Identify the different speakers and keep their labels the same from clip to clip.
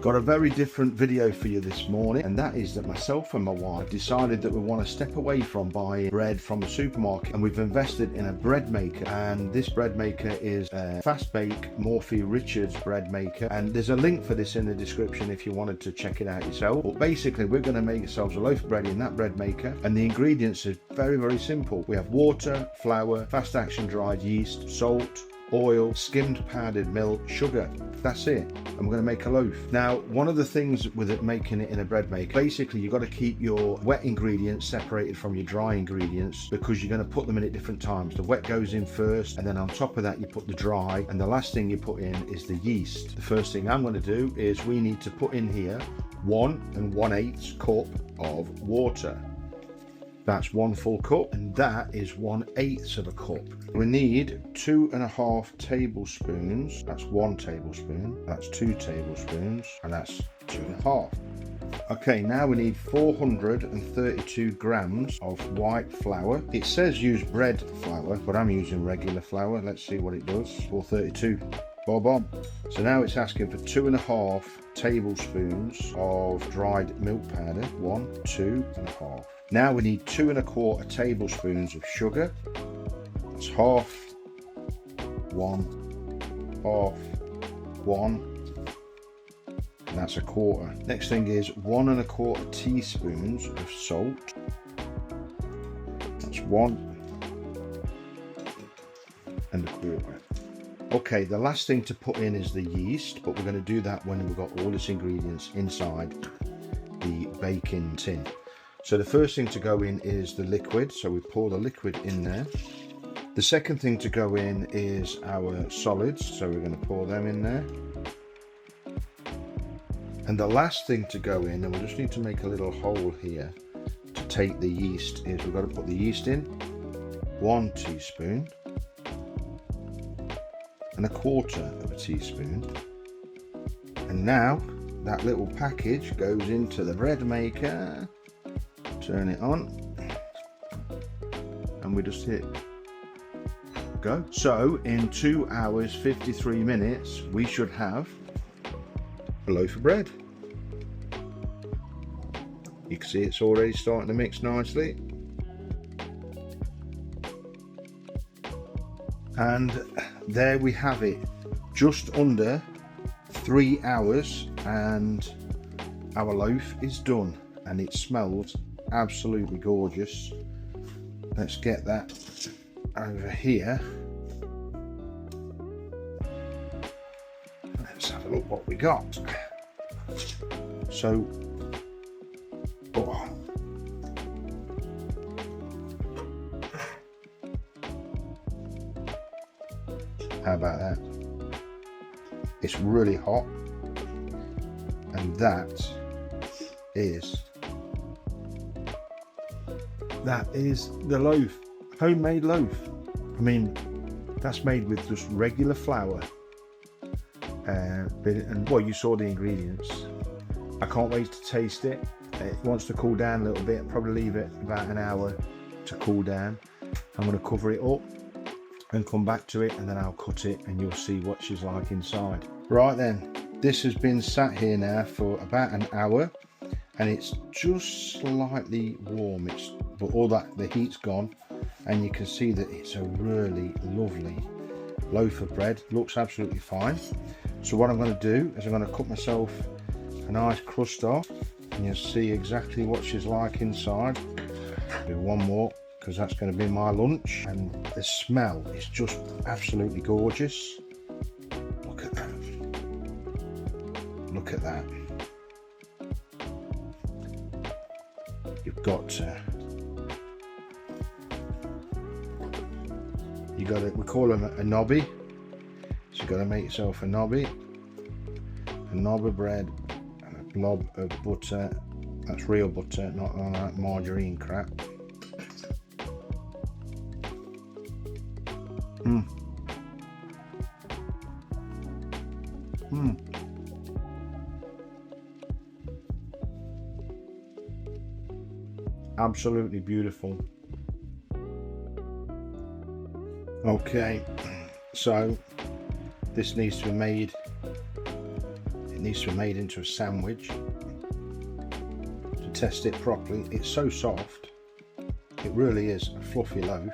Speaker 1: Got a very different video for you this morning, and that is that myself and my wife decided that we want to step away from buying bread from a supermarket, and we've invested in a bread maker. And this bread maker is a Fastbake Morphy Richards bread maker, and there's a link for this in the description if you wanted to check it out yourself. But basically we're going to make ourselves a loaf of bread in that bread maker, and the ingredients are very simple. We have water, flour, fast action dried yeast, salt, oil, skimmed powdered milk, sugar. That's it, and we're going to make a loaf. Now, one of the things with it, making it in a bread maker, basically you've got to keep your wet ingredients separated from your dry ingredients, because you're going to put them in at different times. The wet goes in first, and then on top of that you put the dry, and the last thing you put in is the yeast. The first thing I'm going to do is we need to put in here 1 1/8 cup of water. That's 1 full cup, and that is 1/8 of a cup. We need 2 1/2 tablespoons. That's 1 tablespoon. That's 2 tablespoons, and that's 2 1/2. Okay, now we need 432 grams of white flour. It says use bread flour, but I'm using regular flour. Let's see what it does. 432. Bob on. So now it's asking for 2 1/2 tablespoons of dried milk powder. 1, 2 1/2. Now we need 2 1/4 tablespoons of sugar. That's half, 1, half, 1, and that's a quarter. Next thing is 1 1/4 teaspoons of salt. That's 1 1/4. Okay, the last thing to put in is the yeast, but we're going to do that when we've got all this ingredients inside the baking tin. So the first thing to go in is the liquid, so we pour the liquid in there. The second thing to go in is our solids, so we're going to pour them in there. And the last thing to go in, and we just need to make a little hole here to take the yeast, is we've got to put the yeast in. 1 teaspoon. And 1/4 teaspoon. And now that little package goes into the bread maker. Turn it on, and we just hit go. So in 2 hours 53 minutes we should have a loaf of bread. You can see it's already starting to mix nicely, and there we have it, just under 3 hours, and our loaf is done, and it smells absolutely gorgeous. Let's get that over here. Let's have a look what we got. So, oh. How about that? It's really hot, and that is the loaf, homemade loaf. I mean, that's made with just regular flour, and well, you saw the ingredients. I can't wait to taste it. It wants to cool down a little bit. Probably leave it about an hour to cool down. I'm going to cover it up and come back to it, and then I'll cut it and you'll see what she's like inside. Right then, this has been sat here now for about an hour, and it's just slightly warm. But all that, the heat's gone, and you can see that it's a really lovely loaf of bread. Looks absolutely fine. So what I'm going to do is I'm going to cut myself a nice crust off, and you'll see exactly what she's like inside. Do one more, because that's going to be my lunch, and the smell is just absolutely gorgeous. Look at that. Look at that. You've got to, we call them a knobby. So you've got to make yourself a knobby, a knob of bread, and a blob of butter. That's real butter, not all that margarine crap. Absolutely beautiful. Okay, so this needs to be made It needs to be made into a sandwich. To test it properly, it's so soft. It really is a fluffy loaf.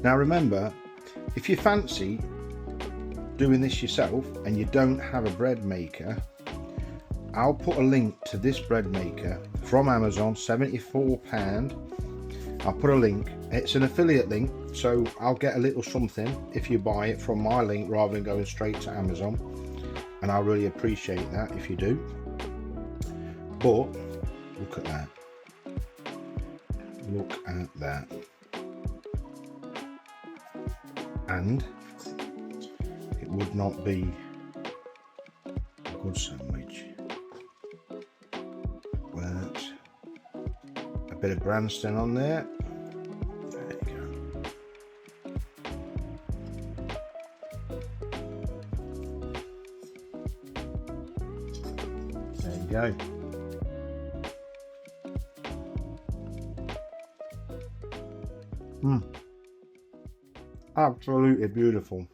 Speaker 1: Now remember, if you fancy doing this yourself and you don't have a bread maker, I'll put a link to this bread maker from Amazon, £74. I'll put a link. It's an affiliate link, so I'll get a little something if you buy it from my link rather than going straight to Amazon, and I really appreciate that if you do. But look at that. Look at that. And it would not be a good sandwich without a bit of Branston on there. There you go. There you go. Absolutely beautiful.